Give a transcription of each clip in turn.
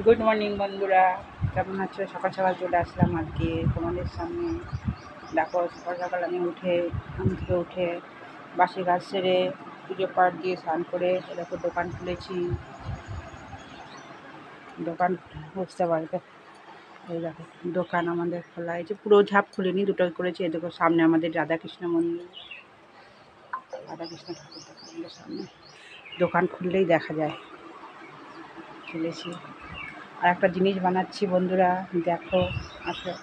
Good morning বন্ধুরা, কেমন আছো? সকাল সকাল চলে আসলাম আজকে তোমাদের সামনে। দেখো, সকাল সকাল আমি উঠে বাসি কাজ সেরে পুজো পাঠ দিয়ে স্নান করে দেখো দোকান খুলেছি। দোকান বুঝতে পারবে, এই দেখো দোকান আমাদের খোলা হয়েছে, পুরো ঝাঁপ খুলিনি, দুটো করেছি। এই দেখো সামনে আমাদের রাধাকৃষ্ণ মন্দির, রাধাকৃষ্ণ ঠাকুর দেখো আমাদের সামনে। দোকান খুললেই দেখা যায়। খুলেছি আর একটা জিনিস বানাচ্ছি বন্ধুরা, দেখো আসো।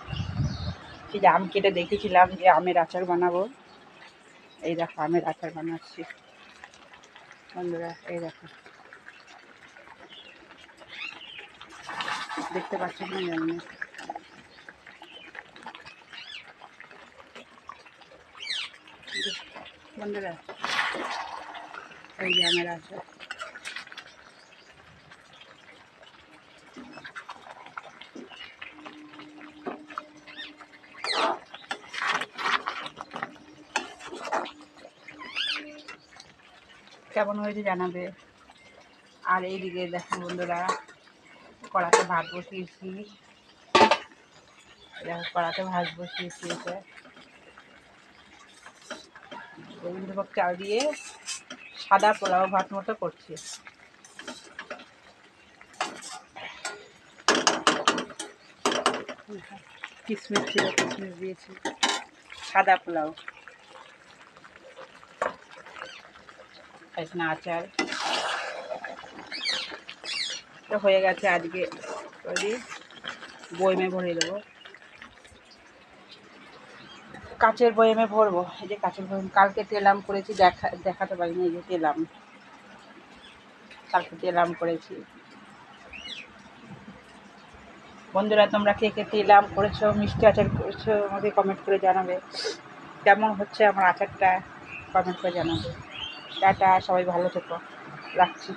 সেই যে আম কেটে দেখেছিলাম যে আমের আচার বানাবো, এই দেখো আমের আচার বানাচ্ছি বন্ধুরা। এই দেখো, দেখতে পাচ্ছি না জানি না। বন্ধুরা এই যে আমের আচার, কেমন হয়েছে জানাবে। আর এইদিকে দেখো বন্ধুরা, কড়াতে ভাত বসিয়েছি। দেখো কড়াতে ভাত বসিয়েছি, এটা গোবিন্দভোগ চাল দিয়ে সাদা পোলাও ভাত মতো করছি। কিশমিশ ছিল, কিশমিশ দিয়েছি। সাদা পোলাও, এখানে আচার তো হয়ে গেছে। আজকে তৈরি, বয়মে ভরে দেবো, কাচের বয়মে ভরবো। এই যে কাচের বয়ম, কালকে তেলাম করেছি, দেখাতে পারিনি। এই যে তেলাম, কালকে তেলাম করেছি। বন্ধুরা তোমরা কে কে তেলাম করেছো, মিষ্টি আচার করেছো, আমাকে কমেন্ট করে জানাবে। কেমন হচ্ছে আমার আচারটা, কমেন্ট করে জানাবে। টাটা, সবাই ভালো থেকো, রাখছি।